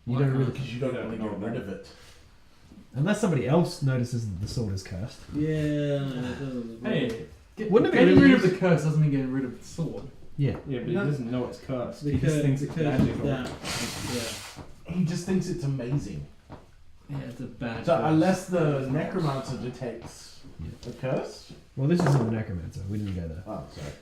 You Why don't can't really, Because you don't want to get rid of it. unless somebody else notices that the sword is cursed. Yeah. Hey, Wouldn't it be getting really rid of the curse doesn't mean getting rid of the sword. Yeah. Yeah, but he doesn't know it's cursed. He Because, just thinks it's because magical. that. Yeah. He just thinks it's amazing. Yeah, it's a bad So curse. unless the necromancer detects the curse. Well, this isn't the necromancer. We didn't go there. Oh, sorry.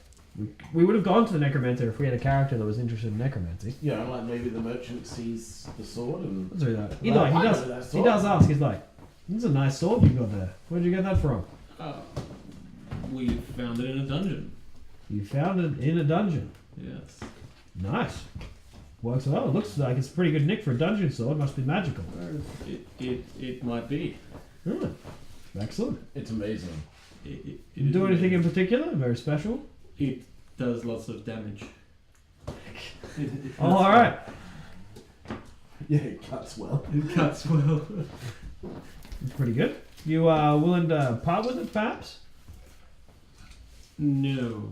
We would have gone to the necromancer if we had a character that was interested in necromancy. Yeah, like maybe the merchant sees the sword and. Let's do that. He, Well, like, he I does. know that He sword. does ask. He's like, "This is a nice sword you got there. Where'd you get that from?" We found it in a dungeon. You found it in a dungeon. Yes. Nice. Works well. It looks like it's a pretty good nick for a dungeon sword. Must be magical. It might be. Hmm. Excellent. It's amazing. It You do is anything in amazing. particular? Very special? It does lots of damage. Oh, all right. Yeah, it cuts well. It cuts well. It's pretty good. You willing to part with it, perhaps? No.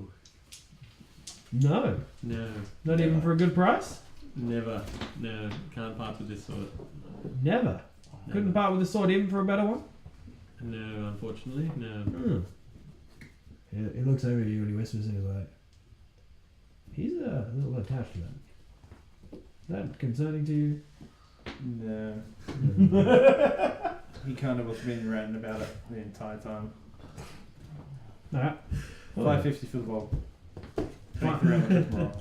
No. No. Not even for a good price? Never. No. Can't part with this sword. Never. Couldn't part with the sword even for a better one? No, unfortunately. No. Hmm. He looks over at you and he whispers and he's like, he's a little attached to that. That concerning to you? No. He kind of was being ranting about it the entire time. Alright. 550 for the bottle. 23 on the tomorrow.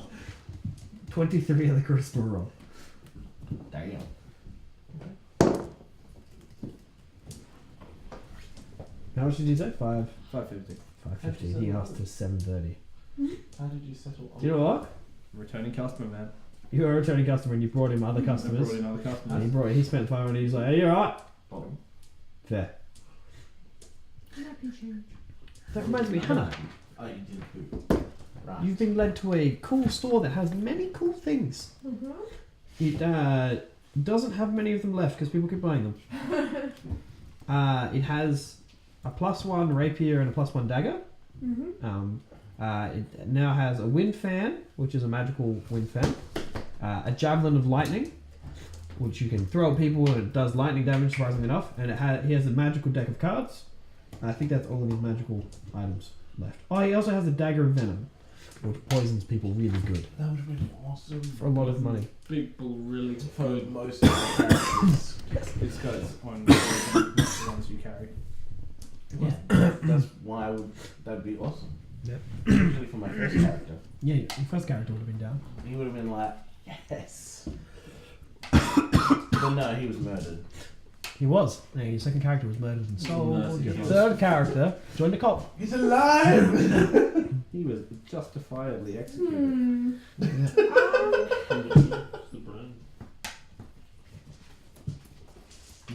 23 on the crystal roll. Damn. How much did you say? 5? 550. 550. He asked for 730. How did you settle on Do you know what? Returning customer, man. You were a returning customer and you brought him other I customers. brought in other And customers. he spent 500. He's like, hey, you alright? Bottom. Fair. That can change. That reminds me, Hannah, Oh, you did poop. Right. you've been led to a cool store that has many cool things. Mm-hmm. It doesn't have many of them left because people keep buying them. It has a +1 rapier and a +1 dagger. Mm-hmm. It now has a wind fan, which is a magical wind fan. A javelin of lightning, which you can throw at people and it does lightning damage, surprisingly enough. And he has a magical deck of cards. I think that's all of his magical items left. Oh, he also has a dagger of venom, which poisons people really good That would have been awesome. for a lot of money. People really For good. most of the characters. It's got its own the ones you carry. Yeah. That's why that'd be awesome. Yep. Usually for my first character. Yeah, your first character would have been down. He would have been like, yes. But no, he was murdered. He was. Yeah, your second character was murdered and sold. Mercy Your kills. third character joined the cult. He's alive! He was justifiably executed. Hmm. It's the brand.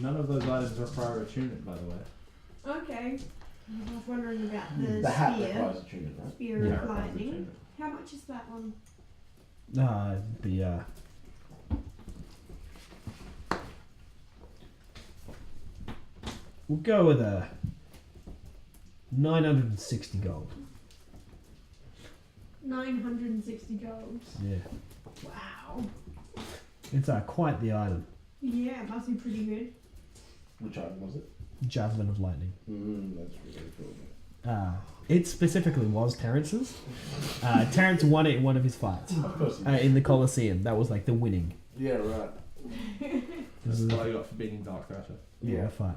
None of those items require attunement, by the way. Okay. I was wondering about the, The hat spear. requires attunement, right? Spear Yeah, of lightning. How much is that one? we'll go with a 960 gold. 960 gold. Yeah, Wow. it's quite the item. Yeah, it must be pretty good. Which item was it? Javelin of Lightning. That's really cool. It specifically was Terrence's. Terrence won it in one of his fights Of course. in the Colosseum. That was like the winning. Yeah, right. That's what I got for beating Dark Thrasher. Yeah, fight.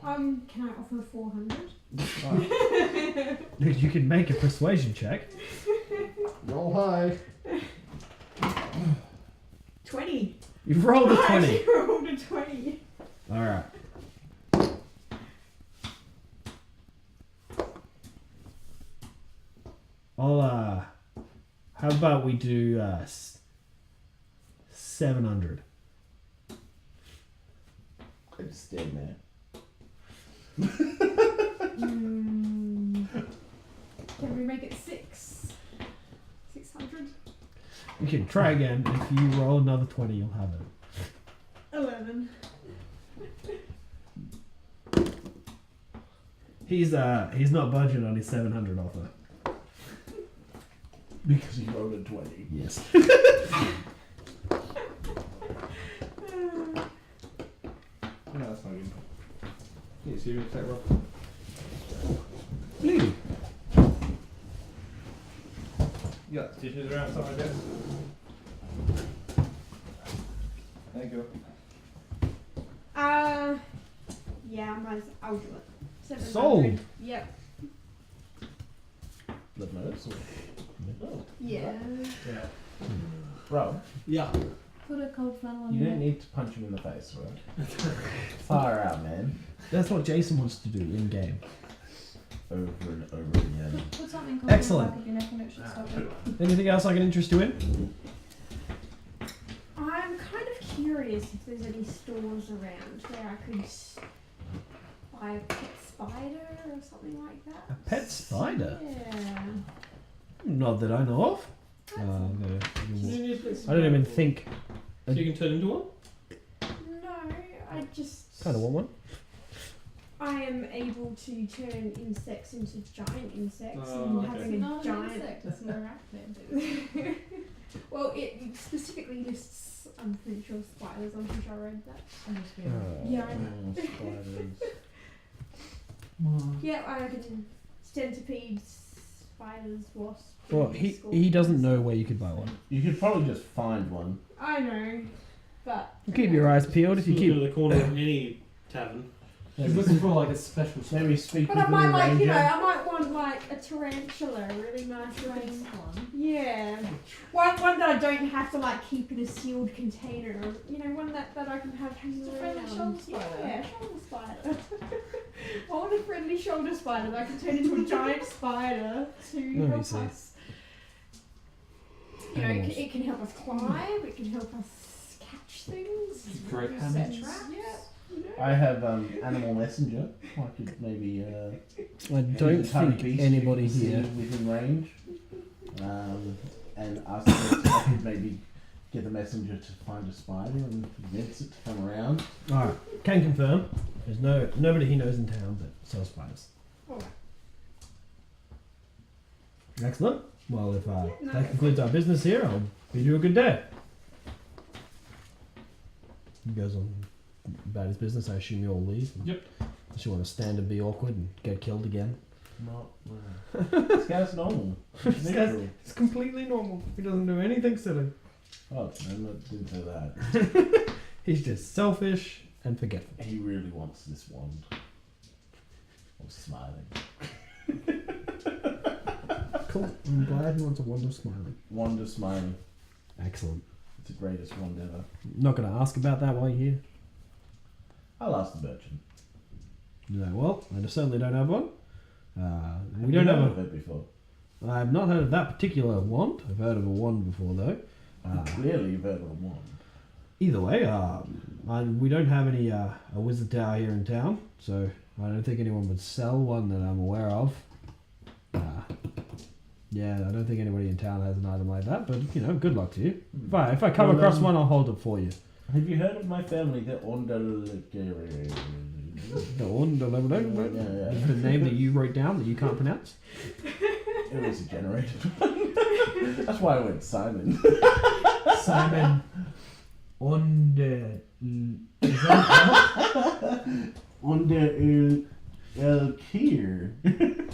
Can I offer 400? You can make a persuasion check. Roll high. 20. You've rolled a I 20. actually rolled a 20. All right. How about we do 700? I just stand there. Can we make it 600? You can try again. If you roll another 20, you'll have it. 11. He's not budging on his 700 offer. Because he rolled a 20. Yes. No, that's not good. Yeah, so you're going to take Rob? Blue. Yeah, dishes are outside, I guess. Thank you. Yeah, I'll do it. 700. Sold. Yep. Blood nose. Oh. Yeah. Rob, Yeah. Put a cold flannel on you your don't need to punch him in the face, right? Far out, man. That's what Jason wants to do in game. Over and over again. Put something cold Excellent. on the back of your neck and it should stop it. Anything else I can interest you in? I'm kind of curious if there's any stores around where I could buy a pet spider or something like that. A pet spider? Yeah. Not that I know of. That's I don't even think. So you can turn into one? No, I just. Kind of want one. I am able to turn insects into giant insects Oh, and okay. having It's a not an giant. insect, it's an arachnid. Well, it specifically lists. I'm pretty sure spiders. I'm pretty sure I read that. Yeah, I know. Spiders. Yeah, I can centipedes, spiders, wasps. Well, he doesn't know where you could buy one. You could probably just find one. I know, but Keep your eyes peeled if you Look keep. in the corner of any tavern. She's looking for like a special Maybe speak But with I the might like, ranger. I might want like a tarantula, a really nice looking one. Yeah. One that I don't have to like keep in a sealed container. One that I can have hanging Just a friendly around. shoulder spider. Yeah, shoulder spider. I want a friendly shoulder spider that I can turn into a giant spider to No, help you see. us. Animals. It can help us climb, it can help us catch things. Great set hammer. traps. I have animal messenger. I could maybe. I use don't a tiny think beast anybody you can see here. within range. And ask if I could maybe get the messenger to find a spider and convince it to come around. Alright, can confirm. There's nobody he knows in town that sells spiders. Alright. Excellent. Well, if no, that concludes our business here, I'll bid you a good day. He goes on about his business. I assume you all leave. Yep. Unless you want to stand and be awkward and get killed again. Not. This guy's normal. This guy's- Natural. It's completely normal. He doesn't do anything silly. Oh, no, didn't say that. He's just selfish and forgetful. He really wants this wand. I'm smiling. Cool. I'm glad he wants a wand of smiling. Wand of smiling. Excellent. It's the greatest wand ever. Not going to ask about that while you're here. I'll ask the merchant. No, well, I certainly don't have one. We Have don't you have heard a. of it before? I've not heard of that particular wand. I've heard of a wand before, though. Clearly, you've heard of a wand. Either way, we don't have any a wizard tower here in town, so I don't think anyone would sell one that I'm aware of. Yeah, I don't think anybody in town has an item like that, but good luck to you. If I come Well, across one, I'll hold it for you. Have you heard of my family, the Onderlegere? The Underlicker. Yeah. The name that you wrote down that you can't pronounce. It was a generated one. That's why I went Simon. Simon Under. Under El Kier.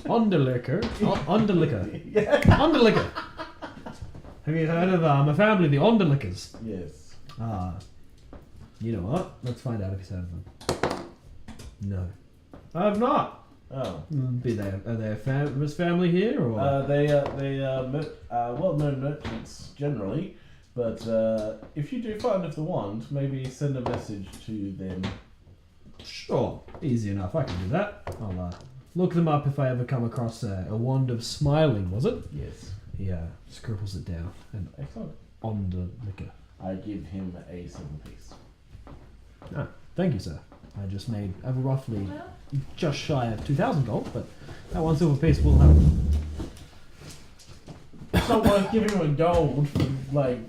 Underlicker. Underlicker. Yeah. Underlicker. Have you heard of a family, the Underlickers? Yes. You know what? Let's find out if he's heard of them. No. I have not. Oh. Are they a famous family here, or? They are well-known merchants generally, but if you do find of the wand, maybe send a message to them. Sure, easy enough. I can do that. I'll look them up if I ever come across a wand of smiling. Was it? Yes. He scribbles it down. And Excellent. Underlicker. I give him a silver piece. Thank you, sir. I just made roughly Well, just shy of 2,000 gold, but that one silver piece will help. It's not worth giving him a gold for, like...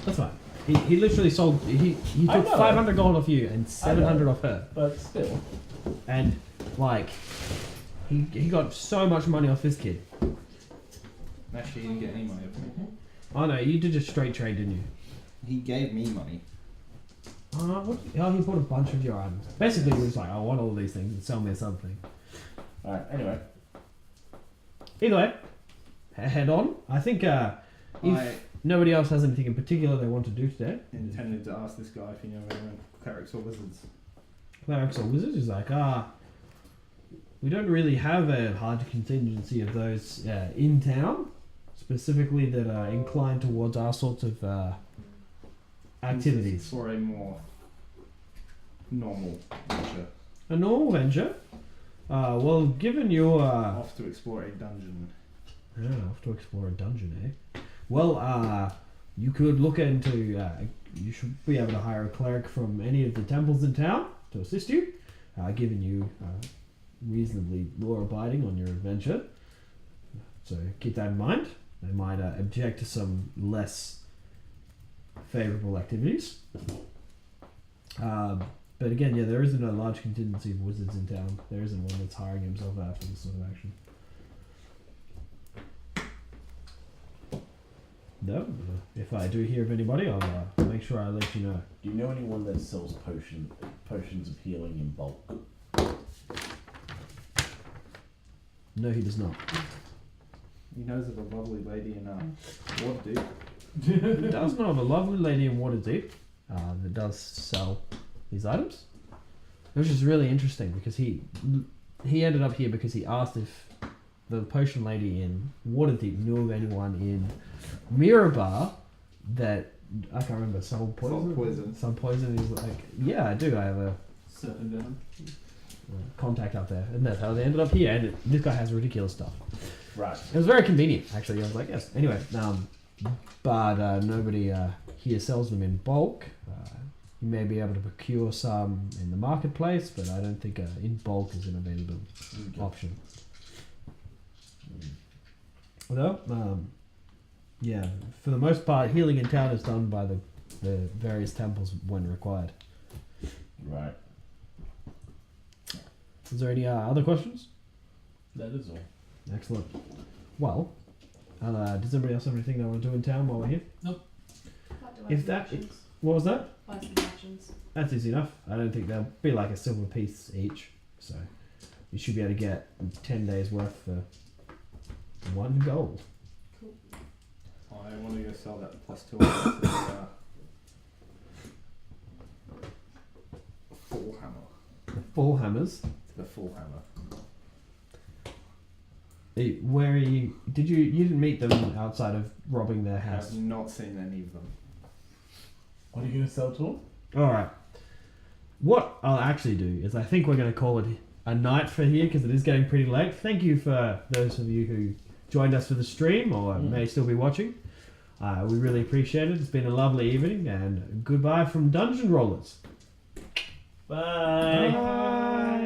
That's fine. He literally sold. He I took know. 500 gold off you and 700 off her, But still. and like he got so much money off this kid. Actually, he didn't get any money off me. Oh no, you did just straight trade, didn't you? He gave me money. He bought a bunch of your items. Basically, he was like, I want all these things and sell me something. Alright, anyway. Either way, head on. I think I if nobody else has anything in particular they want to do today, intended to ask this guy if he knew anyone clerics or wizards. clerics or wizards is like, we don't really have a hard contingency of those in town, specifically that are inclined towards our sorts of activities. For a more normal venture. A normal venture. Well, given your Off to explore a dungeon. off to explore a dungeon, eh? Well, you could look into. You should be able to hire a cleric from any of the temples in town to assist you, given you reasonably law-abiding on your adventure. So keep that in mind. They might object to some less favourable activities. But again, yeah, there isn't a large contingency of wizards in town. There isn't one that's hiring himself out for this sort of action. No, if I do hear of anybody, I'll make sure I let you know. Do you know anyone that sells potions of healing in bulk? No, he does not. He knows of a lovely lady in Waterdeep. He does know of a lovely lady in Waterdeep that does sell these items, which is really interesting because he ended up here because he asked if the potion lady in Waterdeep knew of anyone in Mirabar that I can't remember sold poison. Sold poison. Some poison. He's like, yeah, I do. I have a Serpent venom. contact up there, and that's how they ended up here. And this guy has ridiculous stuff. Right. It was very convenient, actually. I was like, yes. Anyway, but nobody here sells them in bulk. You may be able to procure some in the marketplace, but I don't think in bulk is an available option. Although, yeah, for the most part, healing in town is done by the various temples when required. Right. Is there any other questions? That is all. Excellent. Well, does anybody else have anything they want to do in town while we're here? Might do If some that- actions. What was that? Buy some actions. That's easy enough. I don't think they'll be like a silver piece each, so you should be able to get 10 days worth for 1 gold. I want to go sell that +2 to full hammer. 4 hammers. The full hammer. Where are you? You didn't meet them outside of robbing their I house? have not seen any of them. What are you going to sell to them? Alright. What I'll actually do is I think we're going to call it a night for here because it is getting pretty late. Thank you for those of you who joined us for the stream or may still be watching. We really appreciate it. It's been a lovely evening and goodbye from Dungeon Rollers. Bye. Bye.